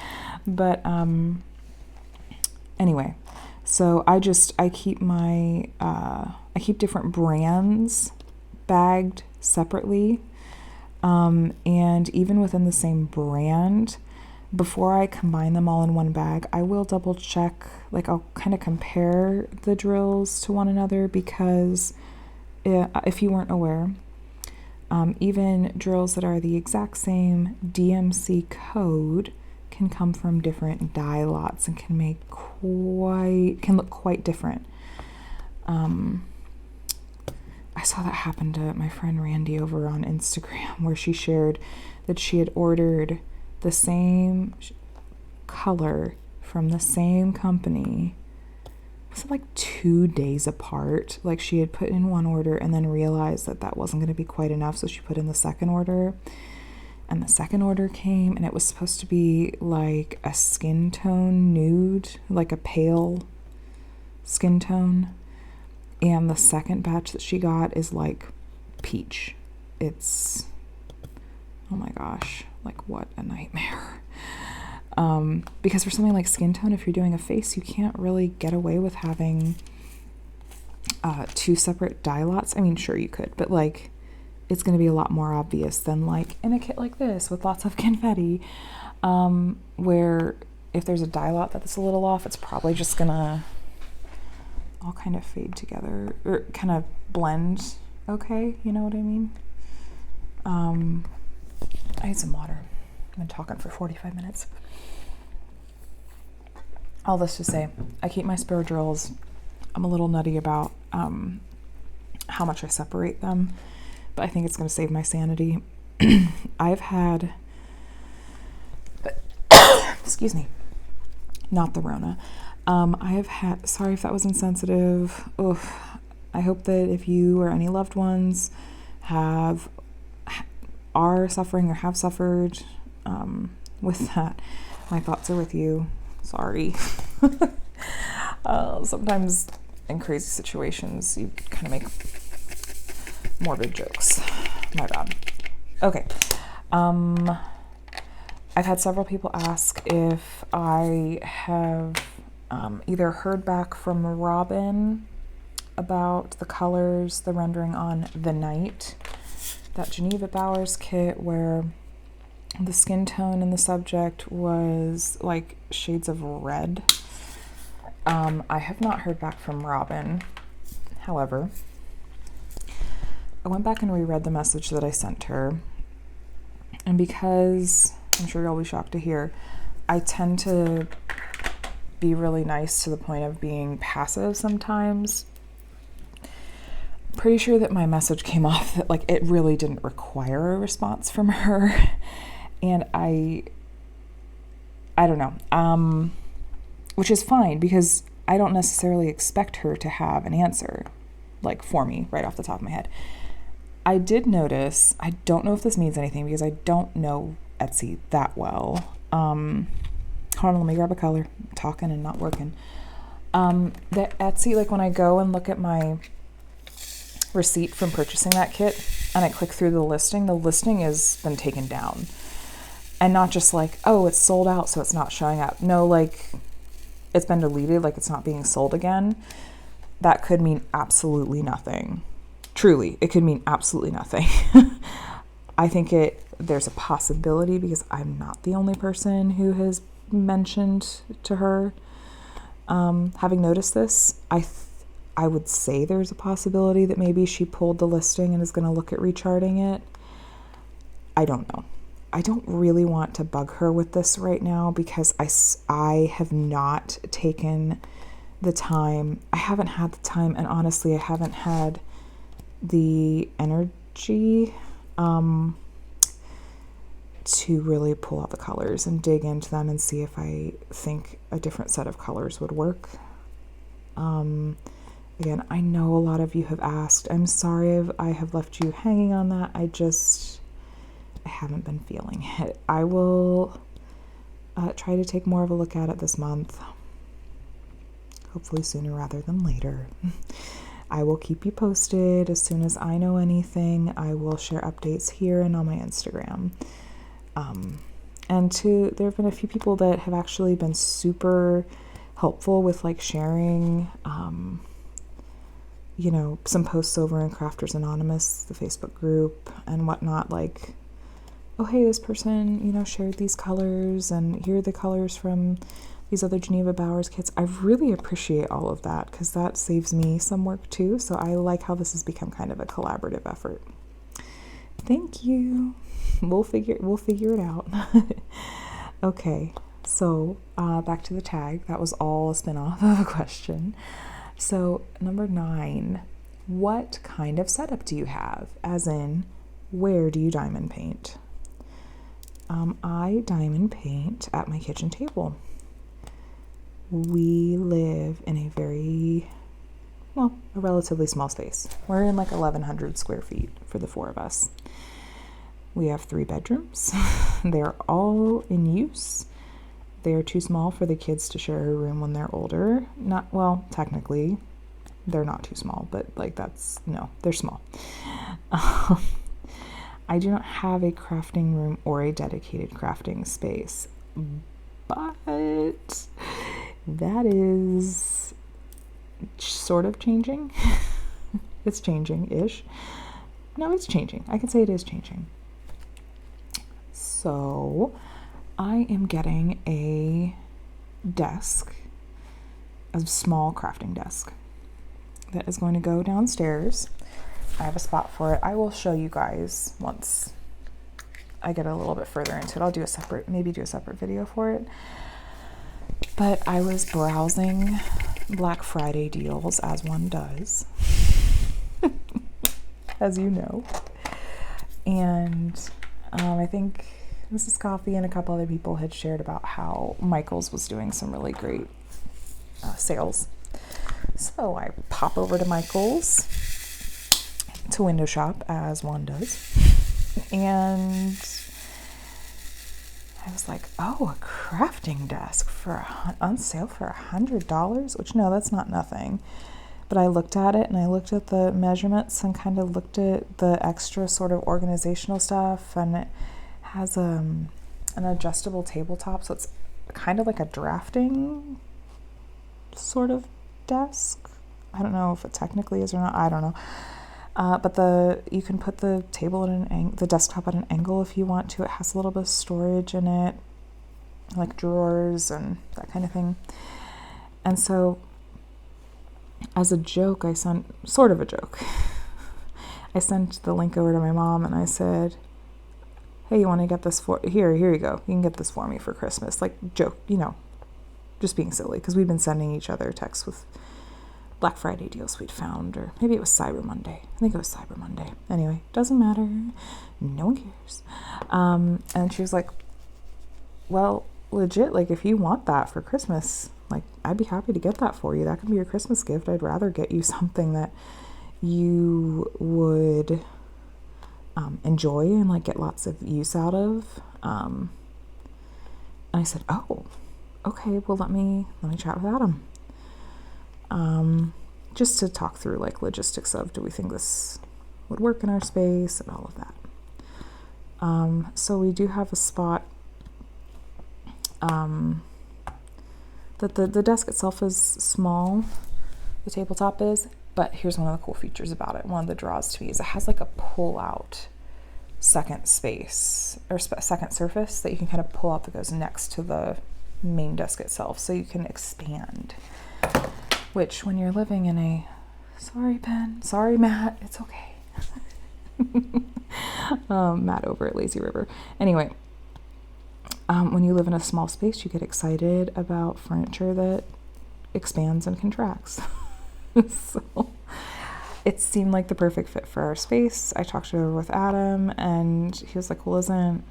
but anyway, so I keep my I keep different brands bagged separately, and even within the same brand, before I combine them all in one bag, I will double check, like I'll kind of compare the drills to one another, because if you weren't aware, even drills that are the exact same DMC code can come from different die lots and can look quite different. I saw that happen to my friend Randy over on Instagram, where she shared that she had ordered the same color from the same company was like 2 days apart. Like she had put in one order and then realized that that wasn't going to be quite enough, so she put in the second order. And the second order came, and it was supposed to be like a skin tone nude, like a pale skin tone. And the second batch that she got is like peach. It's, oh my gosh, like what a nightmare. Because for something like skin tone, if you're doing a face, you can't really get away with having 2 separate dye lots. I mean, sure you could, but like it's going to be a lot more obvious than like in a kit like this with lots of confetti, where if there's a dye lot that's a little off, it's probably just gonna all kind of fade together or kind of blend. Okay, you know what I mean? I need some water. I've been talking for 45 minutes. All this to say, I keep my spare drills. I'm a little nutty about how much I separate them, but I think it's going to save my sanity. I've had, excuse me, not the Rona. I have had, sorry if that was insensitive. Oof. I hope that if you or any loved ones are suffering or have suffered with that, my thoughts are with you. Sorry. Sometimes in crazy situations, you kind of make morbid jokes. My bad. Okay. I've had several people ask if I have either heard back from Robin about the colors, the rendering on The Night, that Geneva Bowers kit where the skin tone in the subject was like shades of red. I have not heard back from Robin. However, I went back and reread the message that I sent her. And because, I'm sure you'll be shocked to hear, I tend to be really nice to the point of being passive sometimes. Pretty sure that my message came off that like it really didn't require a response from her. And I don't know, which is fine because I don't necessarily expect her to have an answer like for me right off the top of my head. I did notice, I don't know if this means anything because I don't know Etsy that well. Hold on, let me grab a color. I'm talking and not working. That Etsy, like when I go and look at my receipt from purchasing that kit and I click through the listing has been taken down. And not just like, oh, it's sold out, so it's not showing up. No, like it's been deleted, like it's not being sold again. That could mean absolutely nothing. Truly, it could mean absolutely nothing. I think there's a possibility because I'm not the only person who has mentioned to her having noticed this. I would say there's a possibility that maybe she pulled the listing and is going to look at recharting it. I don't know. I don't really want to bug her with this right now because I have not taken the time. I haven't had the time, and honestly, I haven't had the energy to really pull out the colors and dig into them and see if I think a different set of colors would work. Again, I know a lot of you have asked. I'm sorry if I have left you hanging on that. I haven't been feeling it. I will try to take more of a look at it this month. Hopefully sooner rather than later. I will keep you posted. As soon as I know anything, I will share updates here and on my Instagram. There have been a few people that have actually been super helpful with like sharing, some posts over in Crafters Anonymous, the Facebook group and whatnot, like, oh, hey, this person, shared these colors and here are the colors from these other Geneva Bowers kits. I really appreciate all of that because that saves me some work too. So I like how this has become kind of a collaborative effort. Thank you. We'll figure it out. Okay, so back to the tag. That was all a spin-off of a question. So number 9, what kind of setup do you have? As in, where do you diamond paint? I diamond paint at my kitchen table. We live in a very a relatively small space. We're in like 1,100 square feet for the 4 of us. We have 3 bedrooms. They're all in use. They are too small for the kids to share a room when they're older. Not, well, technically, they're not too small, but like no, they're small. I do not have a crafting room or a dedicated crafting space, but that is sort of changing. It's changing-ish. No, it's changing. I can say it is changing. So I am getting a desk, a small crafting desk that is going to go downstairs. I have a spot for it. I will show you guys once I get a little bit further into it. I'll do maybe do a separate video for it. But I was browsing Black Friday deals, as one does, as you know. And I think Mrs. Coffee and a couple other people had shared about how Michael's was doing some really great sales. So I pop over to Michael's to window shop, as one does, and I was like, oh, a crafting desk on sale for $100, which, no, that's not nothing. But I looked at it and I looked at the measurements and kind of looked at the extra sort of organizational stuff, and it has an adjustable tabletop, so it's kind of like a drafting sort of desk. I don't know if it technically is or not. I don't know. But you can put the table at the desktop at an angle if you want to. It has a little bit of storage in it, like drawers and that kind of thing. And so, as a joke, I sent the link over to my mom and I said, hey, you want to get this here you go. You can get this for me for Christmas. Like, joke, just being silly, because we've been sending each other texts with Black Friday deals we'd found, or maybe it was Cyber Monday. I think it was Cyber Monday. Anyway, doesn't matter. No one cares. And she was like, well, legit, like, if you want that for Christmas, like, I'd be happy to get that for you. That can be your Christmas gift. I'd rather get you something that you would enjoy and, like, get lots of use out of. And I said, oh, okay, well, let me chat with Adam. Just to talk through, like, logistics of, do we think this would work in our space and all of that. So we do have a spot, that the desk itself is small, the tabletop is, but here's one of the cool features about it. One of the draws to me is it has like a pull out second space, or second surface that you can kind of pull out that goes next to the main desk itself, so you can expand. Which, when you're living in sorry Matt, it's okay. Matt over at Lazy River. Anyway, when you live in a small space, you get excited about furniture that expands and contracts. So it seemed like the perfect fit for our space. I talked it over with Adam, and he was like, well, isn't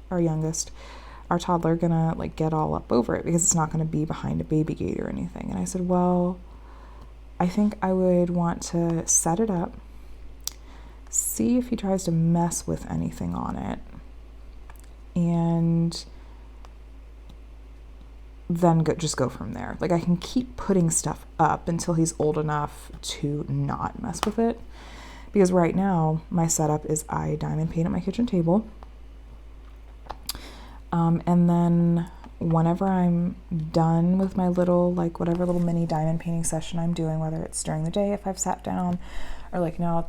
our youngest, our toddler, gonna like get all up over it, because it's not gonna be behind a baby gate or anything? And I said, well, I think I would want to set it up, see if he tries to mess with anything on it, and then just go from there. Like, I can keep putting stuff up until he's old enough to not mess with it, because right now my setup is I diamond paint at my kitchen table. And then whenever I'm done with my little, like, whatever little mini diamond painting session I'm doing, whether it's during the day if I've sat down, or like now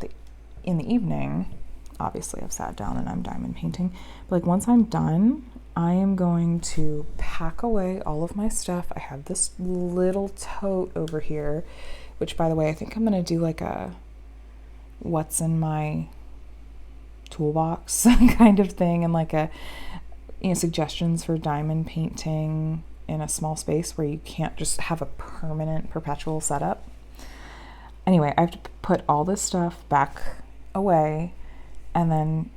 in the evening, obviously I've sat down and I'm diamond painting. But like, once I'm done, I am going to pack away all of my stuff. I have this little tote over here, which, by the way, I think I'm going to do like a what's in my toolbox kind of thing, and like a, suggestions for diamond painting in a small space where you can't just have a permanent, perpetual setup. Anyway, I have to put all this stuff back away and then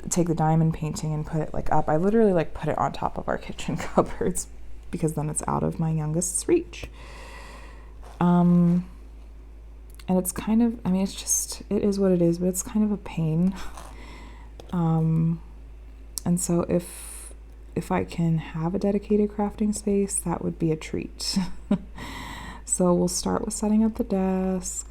take the diamond painting and put it like up. I literally like put it on top of our kitchen cupboards, because then it's out of my youngest's reach. And it's kind of, I mean, it's just, it is what it is, but it's kind of a pain. And so if I can have a dedicated crafting space, that would be a treat. So we'll start with setting up the desk,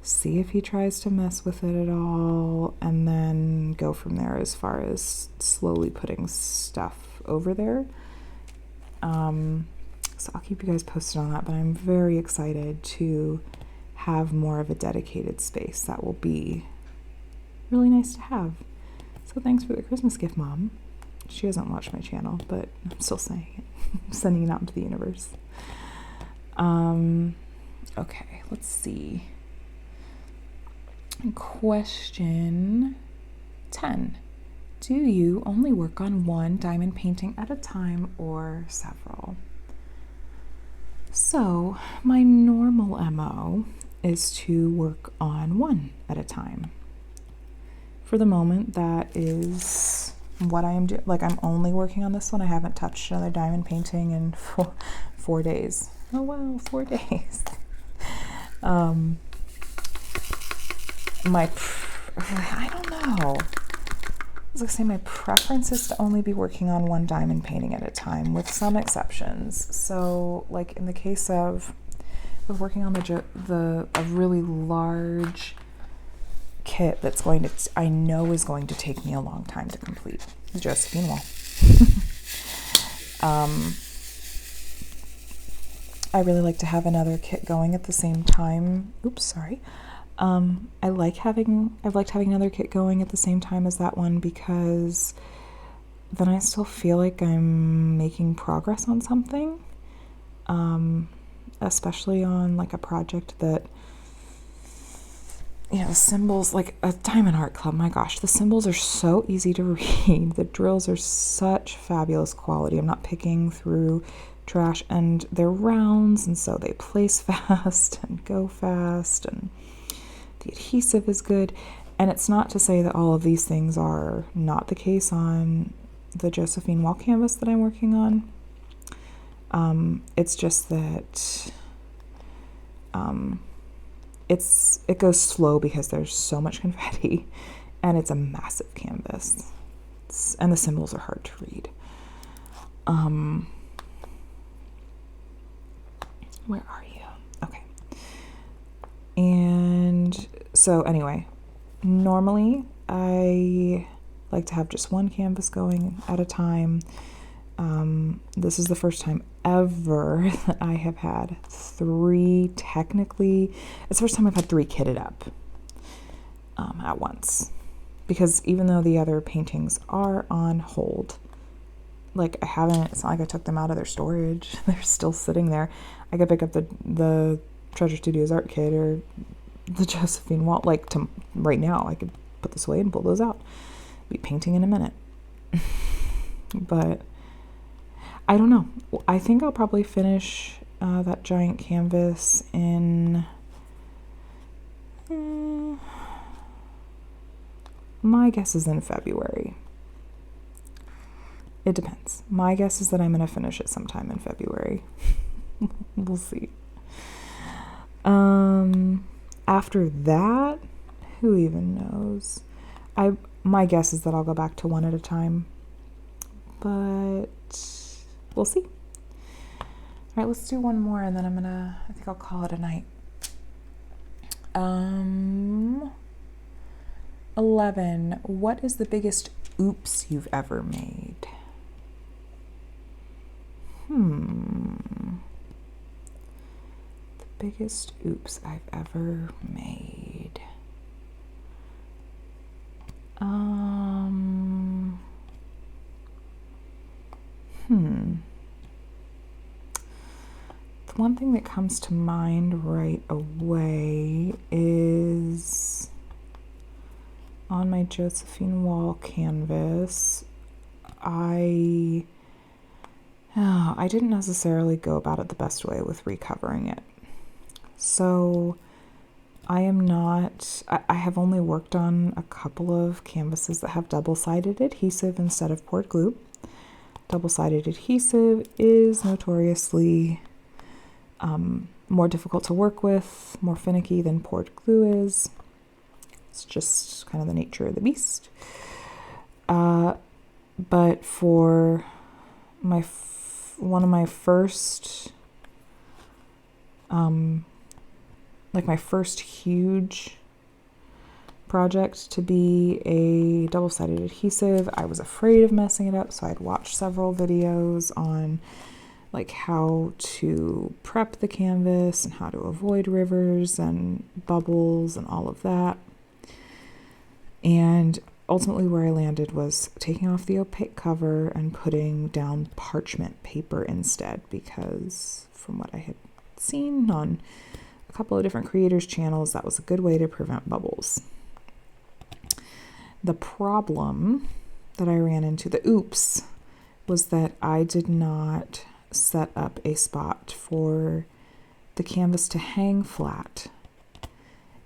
see if he tries to mess with it at all, and then go from there as far as slowly putting stuff over there. So I'll keep you guys posted on that, but I'm very excited to have more of a dedicated space. That will be really nice to have. So thanks for the Christmas gift, Mom. She hasn't watched my channel, but I'm still saying it. I'm sending it out into the universe. Okay, let's see. Question 10. Do you only work on one diamond painting at a time or several? So my normal MO is to work on one at a time. For the moment, that is what I am doing. Like, I'm only working on this one. I haven't touched another diamond painting in 4 days. Oh wow, 4 days. I don't know. I was gonna say my preference is to only be working on one diamond painting at a time, with some exceptions. So, like in the case of working on a really large kit that's going to, I know is going to take me a long time to complete, the Josephine wall. I really like to have another kit going at the same time. Oops, sorry. I've liked having another kit going at the same time as that one, because then I still feel like I'm making progress on something. Especially on like a project that, you know, the symbols, like a diamond art club, my gosh, the symbols are so easy to read. The drills are such fabulous quality. I'm not picking through trash, and they're rounds, and so they place fast and go fast, and the adhesive is good. And it's not to say that all of these things are not the case on the Josephine wall canvas that I'm working on. It's just that it goes slow because there's so much confetti, and it's a massive canvas, and the symbols are hard to read. Where are you? Okay. And so anyway, normally I like to have just one canvas going at a time. This is the first time ever that I have had 3, technically, it's the first time I've had 3 kitted up at once. Because even though the other paintings are on hold, like it's not like I took them out of their storage. They're still sitting there. I could pick up the Treasure Studios art kit or the Josephine wall, like right now. I could put this away and pull those out. Be painting in a minute. But I don't know. I think I'll probably finish that giant canvas in, my guess is in February. It depends. My guess is that I'm going to finish it sometime in February. We'll see. After that, who even knows? My guess is that I'll go back to one at a time, but we'll see. All right, let's do one more, and then I think I'll call it a night. 11. What is the biggest oops you've ever made? The biggest oops I've ever made. The one thing that comes to mind right away is on my Josephine wall canvas. I didn't necessarily go about it the best way with recovering it. So I have only worked on a couple of canvases that have double-sided adhesive instead of poured glue. Double-sided adhesive is notoriously more difficult to work with, more finicky than poured glue is. It's just kind of the nature of the beast. But for one of my first, my first huge project to be a double-sided adhesive, I was afraid of messing it up, so I'd watched several videos on like how to prep the canvas and how to avoid rivers and bubbles and all of that. And ultimately where I landed was taking off the opaque cover and putting down parchment paper instead, because from what I had seen on a couple of different creators' channels, that was a good way to prevent bubbles. The problem that I ran into, the oops, was that I did not set up a spot for the canvas to hang flat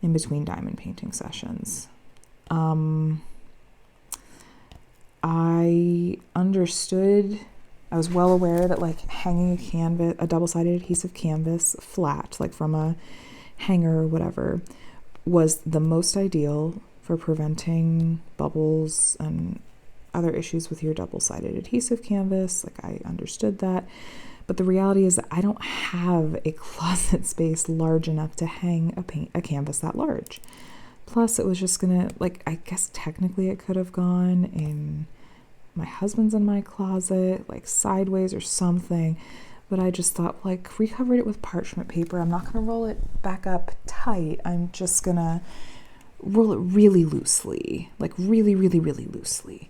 in between diamond painting sessions. I understood, I was well aware that like hanging a double-sided adhesive canvas flat, like from a hanger or whatever, was the most ideal for preventing bubbles and other issues with your double-sided adhesive canvas. Like, I understood that. But the reality is that I don't have a closet space large enough to hang a canvas that large. Plus, it was just gonna, like, I guess technically it could have gone in my husband's and my closet, like sideways or something. But I just thought, like, recovered it with parchment paper. I'm not gonna roll it back up tight. I'm just gonna roll it really loosely, like really, really, really loosely.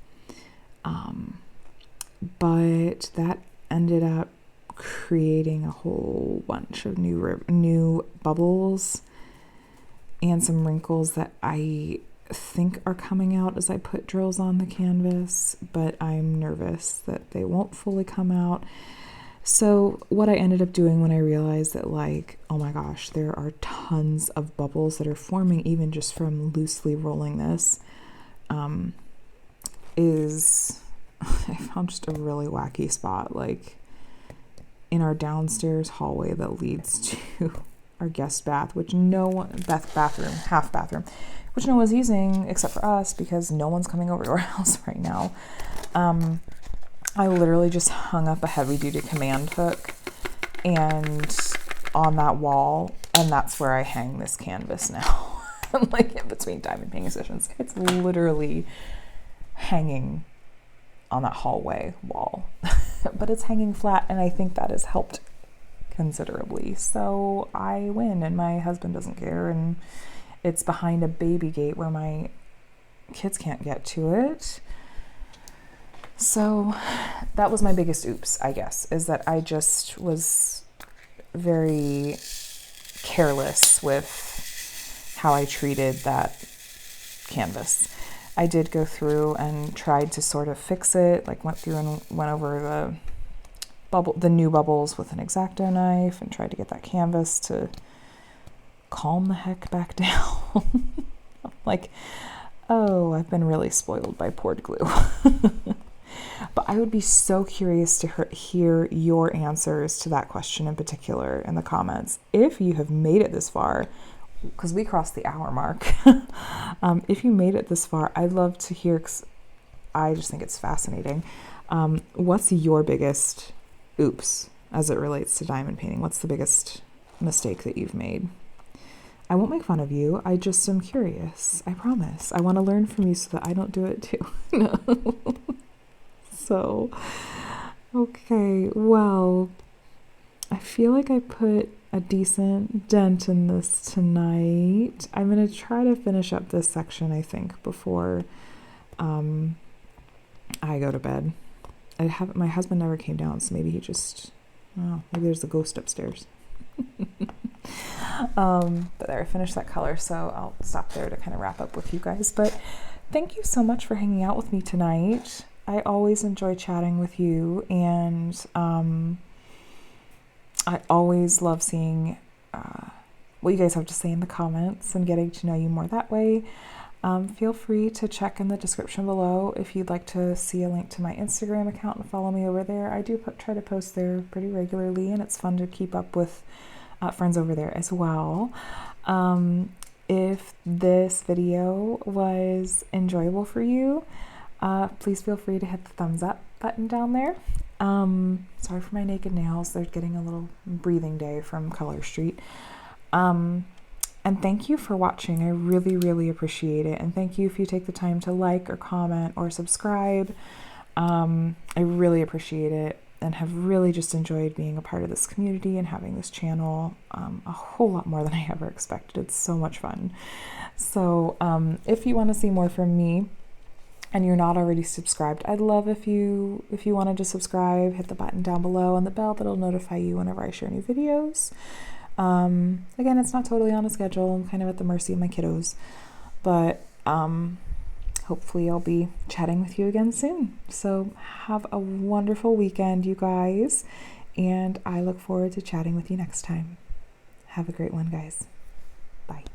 But that ended up creating a whole bunch of new bubbles and some wrinkles that I think are coming out as I put drills on the canvas, but I'm nervous that they won't fully come out. So what I ended up doing when I realized that, like, oh my gosh, there are tons of bubbles that are forming even just from loosely rolling this, is I found just a really wacky spot, like in our downstairs hallway that leads to our guest bath, which half bathroom, which no one's using except for us because no one's coming over to our house right now. I literally just hung up a heavy-duty command hook and on that wall, and that's where I hang this canvas now. Like in between diamond painting sessions, it's literally hanging on that hallway wall, but it's hanging flat, and I think that has helped considerably. So I win, and my husband doesn't care, and it's behind a baby gate where my kids can't get to it. So that was my biggest oops, I guess, is that I just was very careless with how I treated that canvas. I did go through and tried to sort of fix it, like went through and went over the new bubbles with an X-Acto knife and tried to get that canvas to calm the heck back down. Like, oh, I've been really spoiled by poured glue. But I would be so curious to hear your answers to that question in particular in the comments. If you have made it this far, because we crossed the hour mark. If you made it this far, I'd love to hear, 'cause I just think it's fascinating. What's your biggest oops as it relates to diamond painting? What's the biggest mistake that you've made? I won't make fun of you. I just am curious. I promise. I want to learn from you so that I don't do it too. No. So, okay, well, I feel like I put a decent dent in this tonight. I'm going to try to finish up this section, I think, before I go to bed. My husband never came down, so maybe he just, maybe there's a ghost upstairs. But there, I finished that color, so I'll stop there to kind of wrap up with you guys. But thank you so much for hanging out with me tonight. I always enjoy chatting with you, and I always love seeing what you guys have to say in the comments and getting to know you more that way. Feel free to check in the description below if you'd like to see a link to my Instagram account and follow me over there. I do try to post there pretty regularly, and it's fun to keep up with friends over there as well. If this video was enjoyable for you, please feel free to hit the thumbs up button down there. Sorry for my naked nails. They're getting a little breathing day from Color Street. And thank you for watching. I really, really appreciate it. And thank you if you take the time to like or comment or subscribe. I really appreciate it and have really just enjoyed being a part of this community and having this channel a whole lot more than I ever expected. It's so much fun. So if you want to see more from me and you're not already subscribed, I'd love if you wanted to subscribe, hit the button down below and the bell that'll notify you whenever I share new videos. Again, it's not totally on a schedule. I'm kind of at the mercy of my kiddos, but hopefully I'll be chatting with you again soon. So have a wonderful weekend, you guys, and I look forward to chatting with you next time. Have a great one, guys. Bye.